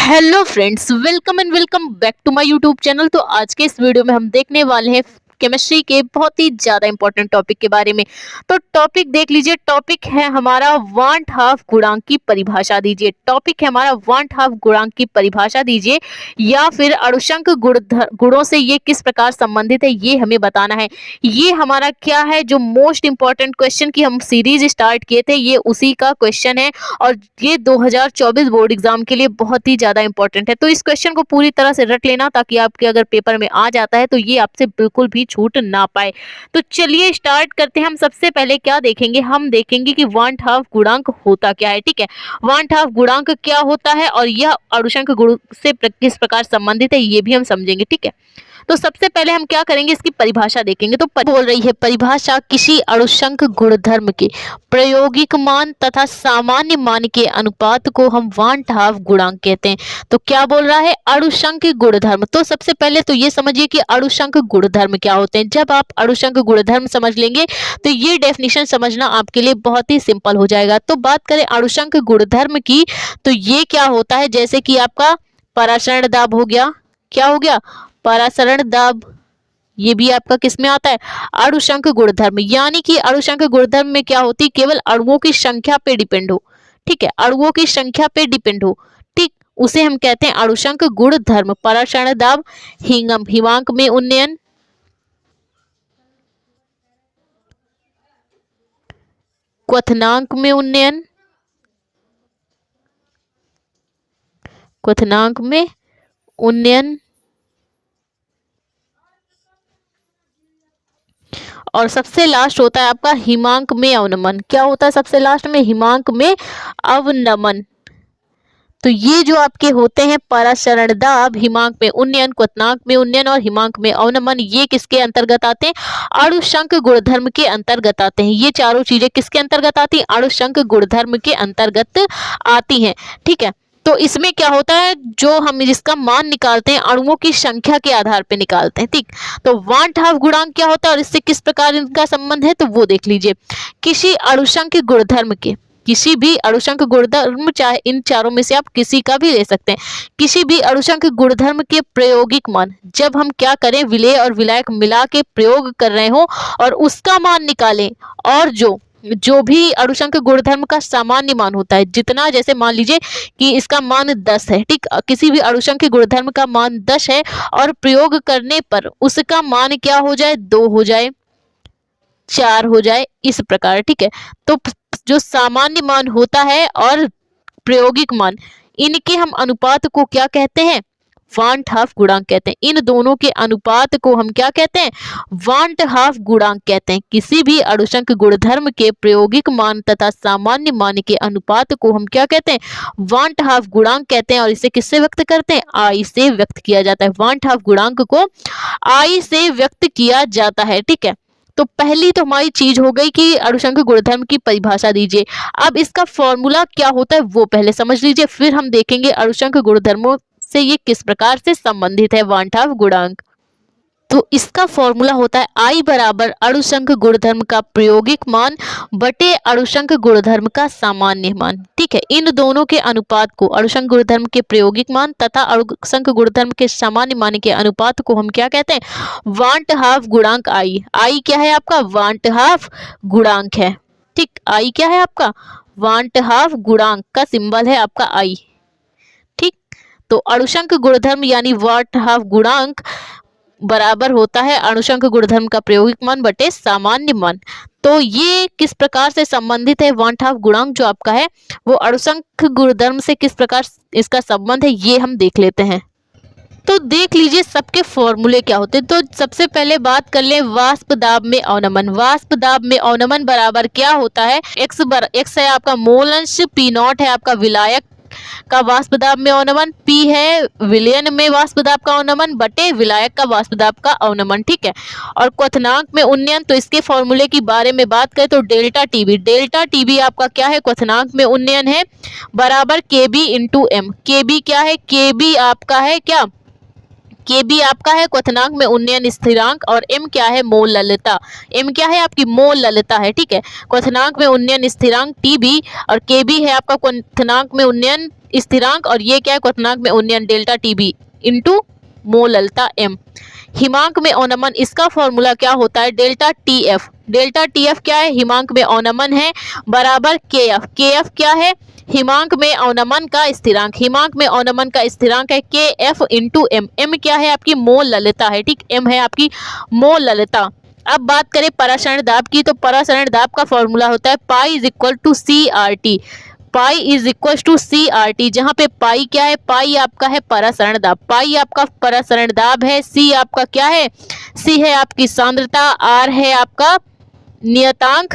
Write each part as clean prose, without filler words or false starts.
Hello friends, welcome and welcome back to my YouTube channel. तो आज के इस वीडियो में हम देखने वाले हैं केमिस्ट्री के बहुत ही ज्यादा इंपॉर्टेंट टॉपिक के बारे में। तो टॉपिक देख लीजिए। टॉपिक है हमारा वांट हाफ गुणांक की परिभाषा दीजिए। टॉपिक है हमारा वांट हाफ गुणांक की परिभाषा दीजिए, या फिर अणुशंक गुणों से ये किस प्रकार संबंधित है, ये हमें बताना है। ये हमारा क्या है, जो मोस्ट इंपॉर्टेंट क्वेश्चन की हम सीरीज स्टार्ट किए थे, ये उसी का क्वेश्चन है और ये 2024 बोर्ड एग्जाम के लिए बहुत ही ज्यादा इंपॉर्टेंट है। तो इस क्वेश्चन को पूरी तरह से रट लेना, ताकि आपके अगर पेपर में आ जाता है तो ये आपसे बिल्कुल भी छूट ना पाए। तो चलिए स्टार्ट करते हैं। हम सबसे पहले क्या देखेंगे, हम देखेंगे कि वांट हाफ गुणांक होता क्या है। ठीक है, वांट हाफ गुणांक क्या होता है और यह अणुशंक गुण से किस प्रकार संबंधित है, ये भी हम समझेंगे। ठीक है, तो सबसे पहले हम क्या करेंगे, इसकी परिभाषा देखेंगे। तो बोल रही है परिभाषा, किसी अणुशंक गुणधर्म के प्रायोगिक मान तथा सामान्य मान के अनुपात को हम वांट हाफ गुणांक कहते हैं। तो क्या बोल रहा है, अणुशंक गुणधर्म। तो सबसे पहले तो ये समझिए कि अणुशंक गुणधर्म क्या होते हैं। जब आप अणुशंक गुणधर्म समझ लेंगे तो ये डेफिनेशन समझना आपके लिए बहुत ही सिंपल हो जाएगा। तो बात करें अणुशंक गुणधर्म की, तो ये क्या होता है, जैसे कि आपका परासरण दाब हो गया। क्या हो गया, परासरण दाब। ये भी आपका किस में आता है, अणुशंक गुणधर्म। यानी कि अणुशंक गुणधर्म में क्या होती, केवल अणुओं की संख्या पे डिपेंड हो। ठीक है, अणुओं की संख्या पे डिपेंड हो। ठीक, उसे हम कहते हैं अणुशंक गुणधर्म। परासरण दाब, हिमांक में उन्नयन, क्वथनांक में उन्नयन, क्वथनांक में उन्नयन, और सबसे लास्ट होता है आपका हिमांक में अवनमन। क्या होता है सबसे लास्ट में, हिमांक में अवनमन। तो ये जो आपके होते हैं परासरण दाब, हिमांक में उन्नयन, क्वथनांक में उन्नयन और हिमांक में अवनमन, ये किसके अंतर्गत आते हैं, अणुशंक गुणधर्म के अंतर्गत आते हैं। ये चारों चीजें किसके अंतर्गत आती हैं, अणुशंक गुणधर्म के अंतर्गत आती हैं। ठीक है, तो इसमें क्या होता है, जो हम जिसका मान निकालते हैं अणुओं की संख्या के आधार पर निकालते हैं। ठीक, तो वांट हाफ गुणांक क्या होता है और इससे किस प्रकार इनका संबंध है, तो वो देख लीजिए। किसी अणुशंक गुणधर्म के, किसी भी अणुशंक गुणधर्म, चाहे इन चारों में से आप किसी का भी ले सकते हैं, किसी भी अणुशंक गुणधर्म के प्रायोगिक मान, जब हम क्या करें, विलेय और विलायक मिला के प्रयोग कर रहे हो और उसका मान निकालें, और जो भी अणुशंक गुणधर्म का सामान्य मान होता है, जितना, जैसे मान लीजिए कि इसका मान 10 है। ठीक, किसी भी अणुशंक गुणधर्म का मान 10 है और प्रयोग करने पर उसका मान क्या हो जाए, 2 हो जाए, 4 हो जाए, इस प्रकार। ठीक है, तो जो सामान्य मान होता है और प्रायोगिक मान, इनके हम अनुपात को क्या कहते हैं, वांट हाफ गुणांक कहते हैं। इन दोनों के अनुपात को हम क्या कहते हैं, वांट हाफ गुणांक कहते हैं। किसी भी अणुशंक गुणधर्म के प्रायोगिक मान तथा सामान्य मान के अनुपात को हम क्या कहते हैं, वांट हाफ गुणांक कहते हैं। और इसे किससे व्यक्त करते हैं, आई से व्यक्त किया जाता है। वांट हाफ गुणांक को आई से व्यक्त किया जाता है। ठीक है, तो पहली तो हमारी चीज हो गई कि अणुशंक गुणधर्म की परिभाषा दीजिए। अब इसका फॉर्मूला क्या होता है वो पहले समझ लीजिए, फिर हम देखेंगे अणुशंक गुणधर्मों से ये किस प्रकार से संबंधित है, वांट हाफ गुणांक। तो इसका फॉर्मूला होता है I बराबर अणुशंक गुणधर्म का प्रायोगिक मान बटे अणुशंक गुणधर्म का सामान्य मान। ठीक है, इन दोनों के अनुपात को, अणुशंक गुणधर्म के प्रायोगिक मान तथा अणुशंक गुणधर्म के सामान्य मान के अनुपात को हम क्या कहते हैं, वांट हाफ गुणांक I। I क्या है आपका, वांट हाफ गुणांक है। ठीक, I क्या है आपका, वांट हाफ गुणांक का सिंबल है आपका I। ठीक, तो अणुशंक गुणधर्म यानी वांट हाफ गुणांक बराबर होता है अणुशंक गुणधर्म का प्रायोगिक मान बटे सामान्य मान। तो ये किस प्रकार से संबंधित है, वांट हाफ गुणांक जो आपका है वो अणुशंक गुणधर्म से किस प्रकार इसका संबंध है, ये हम देख लेते हैं। तो देख लीजिए सबके फॉर्मूले क्या होते हैं। तो सबसे पहले बात कर ले वाष्प दाब में अवनमन। वाष्प दाब में अवनमन बराबर क्या होता है, x है आपका मोल अंश, P नॉट है आपका विलायक का वाष्प दाब में अवनमन, P है विलयन में वाष्प दाब का अवनमन बटे विलायक का वाष्प दाब का अवनमन। ठीक है, और क्वथनांक में उन्नयन, तो इसके फॉर्मूले की बारे में बात करें तो डेल्टा टीबी, डेल्टा टीबी आपका क्या है, क्वथनांक में उन्नयन है, बराबर केबी इंटू एम। केबी क्या है, केबी आपका है क्या, Kb आपका है क्वथनांक में उन्नयन स्थिरांक और m क्या है मोल ललिता। m क्या है आपकी मोल ललिता है, ठीक है। क्वथनांक में उन्नयन स्थिरांक Tb और Kb है आपका क्वथनांक में उन्नयन स्थिरांक और ये क्या है क्वथनांक में उन्नयन डेल्टा Tb इंटू मोल ललिता m। हिमांक में अवनमन, इसका फॉर्मूला क्या होता है डेल्टा TF। डेल्टा TF क्या है हिमांक में अवनमन है बराबर KF। KF क्या है हिमांक में अवनमन का स्थिरांक। हिमांक में अवनमन का स्थिरांक है KF इंटू M। M क्या है आपकी मोल ललिता है, ठीक। M है आपकी मोल ललिता। अब बात करें परासरण दाब की, तो परासरण दाब का फॉर्मूला होता है pi is equal to CRT। Pi is equal to CRT, जहाँ पे पाई क्या है, पाई आपका है परासरण दाब। पाई आपका परासरण दाब है, C आपका क्या है, C है आपकी सांद्रता, R है आपका नियतांक,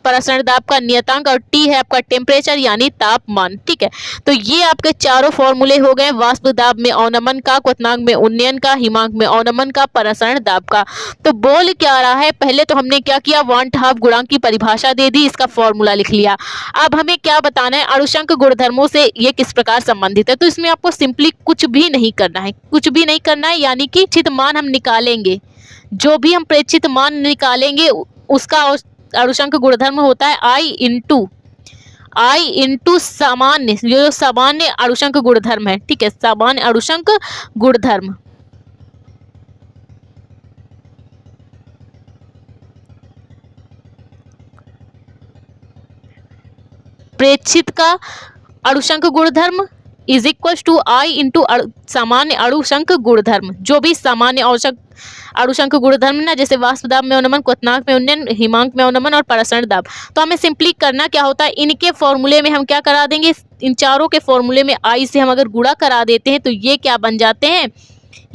परासरण दाब का नियतांक और T है आपका टेम्परेचर यानी तापमान, ठीक है। तो ये आपके चारों फॉर्मूले हो गए वाष्प दाब में अवनमन का, क्वथनांक में उन्नयन का, हिमांक में अवनमन का, परासरण दाब का। तो बोल क्या रहा है, पहले तो हमने क्या किया, 1/2 गुणांक की परिभाषा दे दी, इसका फॉर्मूला लिख लिया। अब हमें क्या बताना है, अणुशंक गुणधर्मों से ये किस प्रकार संबंधित है। तो इसमें आपको सिंपली कुछ भी नहीं करना है, कुछ भी नहीं करना है, यानी कि प्रेक्षित मान हम निकालेंगे। जो भी हम प्रेक्षित मान निकालेंगे उसका अणुशंक गुणधर्म होता है आई इंटू सामान्य, जो सामान्य अणुशंक गुणधर्म है, ठीक है, सामान्य अणुशंक गुणधर्म। प्रेक्षित का अणुशंक गुणधर्म is equal to i into सामान्य अणुशंक गुणधर्म। जो भी सामान्य अणुशंक गुणधर्म ना, जैसे वाष्प दाब में अवनमन, क्वथनांक में उन्नयन, हिमांक में अवनमन और परासरण दाब। तो हमें सिंपली करना क्या होता है, इनके फॉर्मूले में हम क्या करा देंगे, इन चारों के फॉर्मूले में आई से हम अगर गुणा करा देते हैं तो ये क्या बन जाते हैं,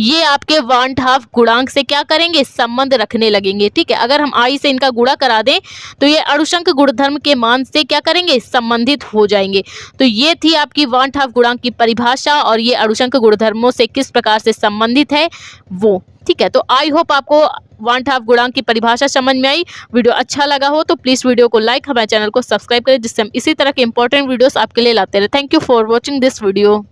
ये आपके 1/2 गुणांक से क्या करेंगे, संबंध रखने लगेंगे, ठीक है। अगर हम आई से इनका गुणा करा दें तो ये अणुशंक गुणधर्म के मान से क्या करेंगे, संबंधित हो जाएंगे। तो ये थी आपकी 1/2 गुणांक की परिभाषा और ये अणुशंक गुणधर्मों से किस प्रकार से संबंधित है वो, ठीक है। तो आई होप आपको 1/2 गुणांक की परिभाषा समझ में आई। वीडियो अच्छा लगा हो तो प्लीज़ वीडियो को लाइक, हमारे चैनल को सब्सक्राइब करें, जिससे हम इसी तरह के इंपॉर्टेंट वीडियोस आपके लिए लाते रहे। Thank you for watching this video.